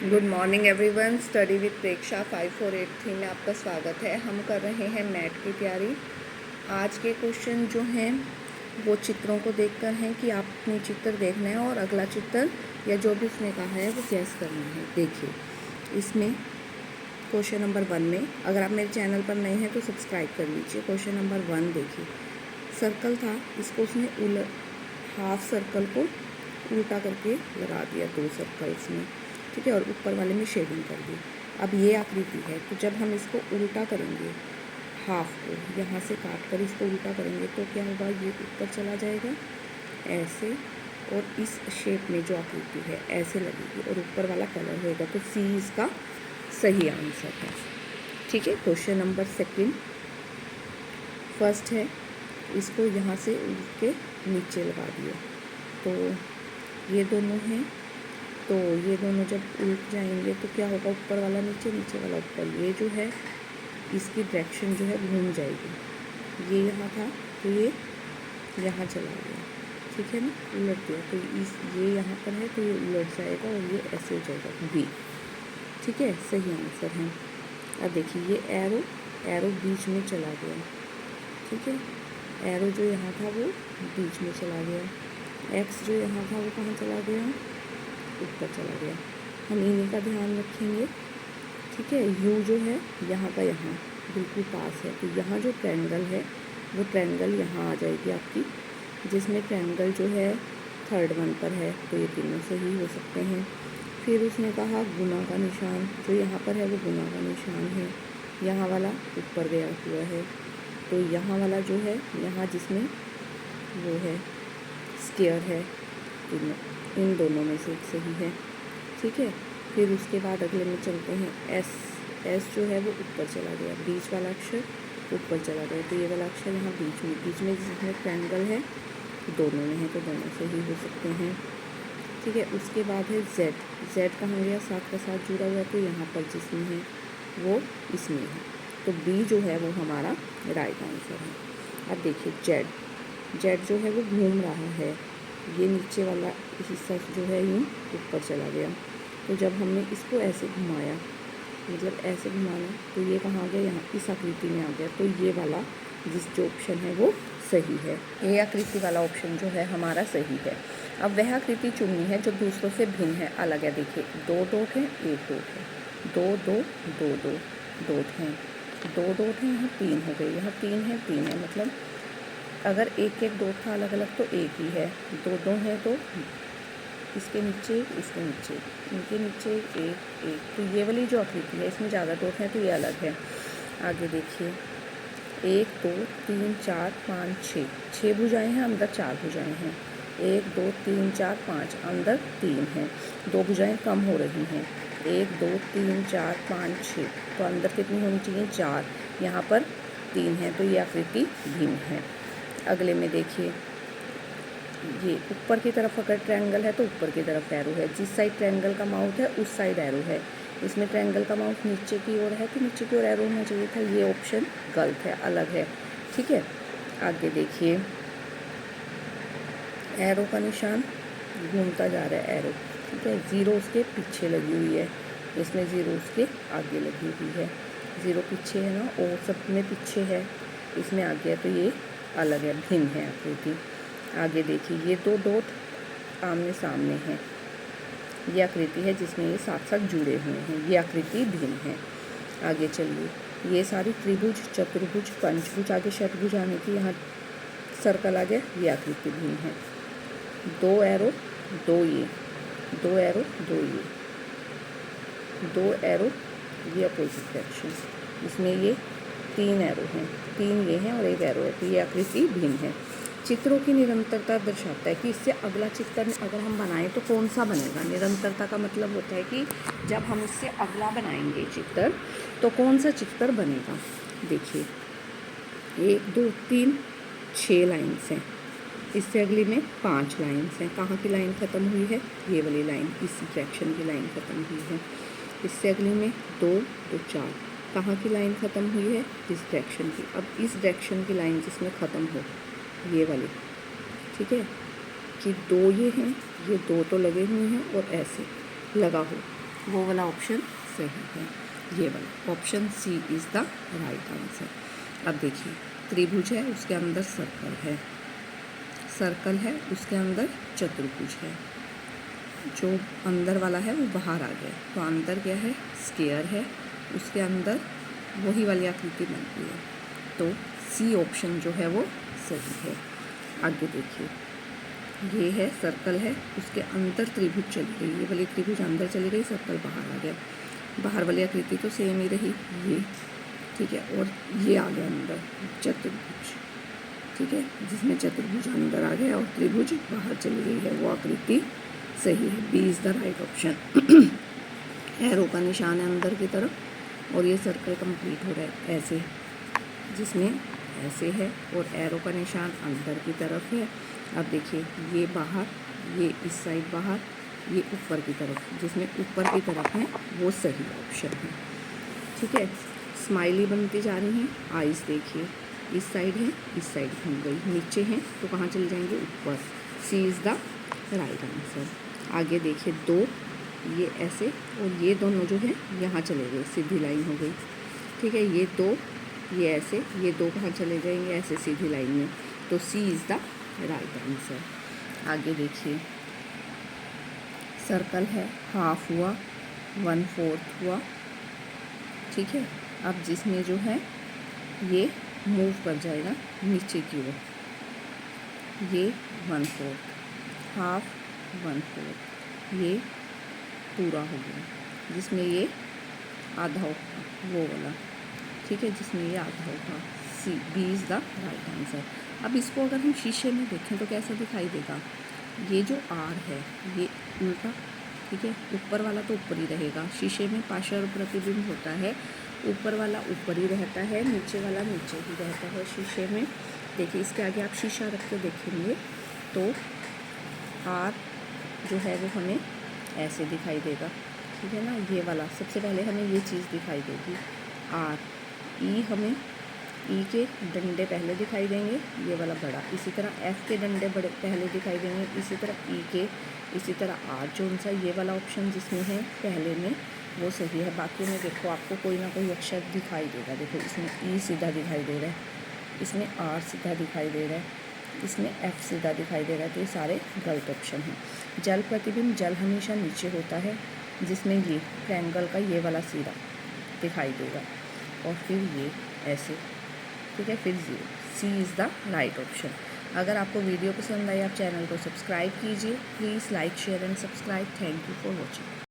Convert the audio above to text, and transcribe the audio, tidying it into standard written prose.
Good morning everyone. Study with Preksha 5483 में आपका स्वागत है। हम कर रहे हैं मैथ की तैयारी। आज के क्वेश्चन जो हैं वो चित्रों को देखकर हैं कि आपने चित्र देखना है और अगला चित्र या जो भी उसने कहा है वो गैस करना है। देखिए इसमें क्वेश्चन नंबर 1 में, अगर आप मेरे चैनल पर नए हैं तो सब्सक्राइब कर लीजिए। क्वेश्चन नंबर 1 देखिए, सर्कल था, इसको उसने हाफ सर्कल को उल्टा करके लगा दिया 2 सर्कल्स में, ठीक है, और ऊपर वाले में शेडिंग कर दी। अब ये आकृति है, तो जब हम इसको उल्टा करेंगे, हाफ को यहाँ से काट कर इसको उल्टा करेंगे तो क्या होगा, ये ऊपर चला जाएगा ऐसे, और इस शेप में जो आकृति है ऐसे लगेगी और ऊपर वाला कलर होएगा। तो सी इसका सही आंसर है, ठीक है। क्वेश्चन नंबर 2 फर्स्ट है, इसको यहाँ से उल्ट के नीचे लगा दिया, तो ये दोनों हैं, तो ये दोनों जब उल्ट जाएंगे तो क्या होगा, ऊपर वाला नीचे, नीचे वाला ऊपर। ये जो है इसकी डायरेक्शन जो है घूम जाएगी। ये यहाँ था तो ये यहाँ चला गया, ठीक है ना, उलट दिया तो ये यहाँ पर है तो ये उलट जाएगा और ये ऐसे हो जाएगा बी, ठीक है, सही आंसर है। अब देखिए ये एरो बीच में चला गया, ठीक है, एरो जो यहाँ था वो बीच में चला गया, एक्स जो यहाँ था वो कहाँ चला गया, ऊपर चला गया। हम इन्हीं का ध्यान रखेंगे, ठीक है। यू जो है यहाँ का यहाँ बिल्कुल पास है, तो यहाँ जो ट्रायंगल है वो ट्रायंगल यहाँ आ जाएगी आपकी, जिसमें ट्रायंगल जो है 3rd 1 पर है, तो ये तीनों सही हो सकते हैं। फिर उसने कहा गुना का निशान जो यहाँ पर है वो गुना का निशान है, यहाँ वाला ऊपर गया हुआ है, तो यहाँ वाला जो है यहाँ जिसमें वो है स्क्वायर है, इन दोनों में से एक सही है, ठीक है। फिर उसके बाद अगले में चलते हैं, एस जो है वो ऊपर चला गया, बीच वाला अक्षर ऊपर चला गया, तो ये वाला अक्षर यहाँ बीच में जिसमें ट्रायंगल है दोनों में है, तो दोनों सही हो सकते हैं, ठीक है। उसके बाद है जेड कहाँ गया, साथ का साथ जुड़ा हुआ है, तो यहाँ पर जिसमें है वो इसमें है, तो बी जो है वो हमारा राइट आंसर है। अब देखिए जेड जो है वो घूम रहा है, ये नीचे वाला हिस्सा जो है यूँ ऊपर चला गया, तो जब हमने इसको ऐसे घुमाया, मतलब ऐसे घुमाना, तो ये कहाँ आ गया, यहाँ इस आकृति में आ गया, तो ये वाला जो ऑप्शन है वो सही है, ये आकृति वाला ऑप्शन जो है हमारा सही है। अब वह आकृति चुननी है जो दूसरों से भिन्न है, अलग है। देखिए 2 डॉट है, 1 डॉट है, 2 2 2 2 डॉट हैं, 2 डॉट हैं, यहाँ 3 हो गए, यहाँ 3 है, मतलब अगर एक डॉट था अलग अलग तो एक ही है, 2 2 है तो इसके नीचे इनके नीचे एक, तो ये वाली जो आकृति है इसमें ज़्यादा डॉट है तो ये अलग है। आगे देखिए 1 2 3 4 5 6 भुजाएं हैं, अंदर 4 भुजाएं हैं, 1 2 3 4 5, अंदर 3 हैं, 2 भुजाएं कम हो रही हैं, 1 2 3 4 5 6, तो अंदर कितनी होनी चाहिए, 4, यहाँ पर 3 है, तो ये आकृति भिन्न है। अगले में देखिए, ये ऊपर की तरफ अगर ट्रायंगल है तो ऊपर की तरफ एरो है, जिस साइड ट्रायंगल का माउथ है उस साइड एरो है, इसमें ट्रायंगल का माउथ नीचे की ओर है तो नीचे की ओर एरो होना चाहिए था, ये ऑप्शन गलत है, अलग है, ठीक है। आगे देखिए एरो का निशान घूमता जा रहा है एरो, ठीक है, 0 उसके पीछे लगी हुई है, इसमें 0 उसके आगे लगी हुई है, 0 पीछे है ना, और सब में पीछे है, इसमें आगे है, तो ये अलग है, भिन्न है आकृति। आगे देखिए ये 2 डॉट आमने सामने हैं, ये आकृति है जिसमें ये साथ साथ जुड़े हुए हैं, ये आकृति भिन्न है। आगे चलिए, ये सारी त्रिभुज, चतुर्भुज, पंचभुज, आगे षटभुज आने की यहाँ सर्कल आ गया, ये आकृति भिन्न है। 2 एरो 2 ये, 2 एरो 2 ये, 2 एरो ये अपोजिट डायरेक्शन, इसमें ये 3 एरो हैं, 3 ये हैं और 1 एरो है, तो ये आकृति भिन्न है। चित्रों की निरंतरता दर्शाता है कि इससे अगला चित्र अगर हम बनाएं तो कौन सा बनेगा। निरंतरता का मतलब होता है कि जब हम इससे अगला बनाएंगे चित्र तो कौन सा चित्र बनेगा। देखिए 1 2 3 6 लाइन्स हैं, इससे अगली में 5 लाइन्स हैं, कहाँ की लाइन ख़त्म हुई है, ये वाली लाइन, इस डायरेक्शन की लाइन ख़त्म हुई है। इससे अगली में 2 2 4, कहाँ की लाइन ख़त्म हुई है, इस डायरेक्शन की। अब इस डायरेक्शन की लाइन जिसमें ख़त्म हो, ये वाली, ठीक है, कि 2 ये हैं, ये 2 तो लगे हुए हैं और ऐसे लगा हो, वो वाला ऑप्शन सही है, ये वाला option C is the right answer. अब देखिए त्रिभुज है, उसके अंदर सर्कल है, सर्कल है उसके अंदर चतुर्भुज है, जो अंदर वाला है वो बाहर आ गया, तो अंदर क्या है, स्क्वायर है, उसके अंदर वही वाली आकृति बनती है, तो सी ऑप्शन जो है वो सही है। आगे देखिए, ये है सर्कल है, उसके अंदर त्रिभुज चली गई, ये वाली त्रिभुज अंदर चली गई, सर्कल बाहर आ गया, बाहर वाली आकृति तो सेम ही रही ये, ठीक है, और ये आ गया अंदर चतुर्भुज, ठीक है, जिसमें चतुर्भुज अंदर आ गया और त्रिभुज बाहर चली गई है, वो आकृति सही है, B is the right option. Arrow का निशान है अंदर की तरफ और ये सर्कल कंप्लीट हो रहा है ऐसे, जिसमें ऐसे है और एरो का निशान अंदर की तरफ है। अब देखिए ये बाहर, ये इस साइड बाहर, ये ऊपर की तरफ, जिसमें ऊपर की तरफ है वो सही ऑप्शन है, ठीक है। स्माइली बनती जा रही हैं, आइज़ देखिए इस साइड है, इस साइड घूम गई, नीचे हैं तो कहाँ चले जाएंगे, ऊपर, सी इज़ द राइट आंसर। आगे देखिए दो, ये ऐसे और ये दोनों जो है यहाँ चले गए, सीधी लाइन हो गई, ठीक है, ये दो, ये ऐसे, ये दो कहाँ चले जाएंगे, ऐसे सीधी लाइन में, तो सी इज़ द राइट आंसर। आगे देखिए सर्कल है, हाफ हुआ, 1/4 हुआ, ठीक है। अब जिसमें जो है ये मूव कर जाएगा नीचे की ओर, ये 1/4, हाफ 1/4, ये पूरा हो गया, जिसमें ये आधा होगा वो वाला, ठीक है, जिसमें ये आधा होगा, C B is the right answer. अब इसको अगर हम शीशे में देखें तो कैसा दिखाई देगा, ये जो आर है ये उल्टा, ठीक है, ऊपर वाला तो ऊपर ही रहेगा, शीशे में पार्शियल प्रतिबिंब होता है, ऊपर वाला ऊपर ही रहता है, नीचे वाला नीचे ही रहता है शीशे में। देखिए इसके आगे आप शीशा रख के देखेंगे तो आर जो है वो हमें ऐसे दिखाई देगा, ठीक है ना, ये वाला सबसे पहले हमें ये चीज़ दिखाई देगी आर, ई हमें ई के डंडे पहले दिखाई देंगे, ये वाला बड़ा, इसी तरह एफ़ के डंडे बड़े पहले दिखाई देंगे, इसी तरह ई के, इसी तरह आर जो सा ये वाला ऑप्शन जिसमें है पहले में वो सही है। बाकी में देखो आपको कोई ना कोई अक्षर दिखाई देगा, देखो इसमें ई सीधा दिखाई दे रहा है, इसमें आर सीधा दिखाई दे रहा है, इसमें एफ़ सीधा दिखाई दे रहा है, तो ये सारे गलत ऑप्शन हैं। जल प्रतिबिंब, जल हमेशा नीचे होता है, जिसमें ये ट्रायंगल का ये वाला सीधा दिखाई देगा और फिर ये ऐसे, ठीक है, फिर 0, सी इज़ द राइट ऑप्शन। अगर आपको वीडियो पसंद आई आप चैनल को सब्सक्राइब कीजिए, please like share and subscribe. Thank you for watching.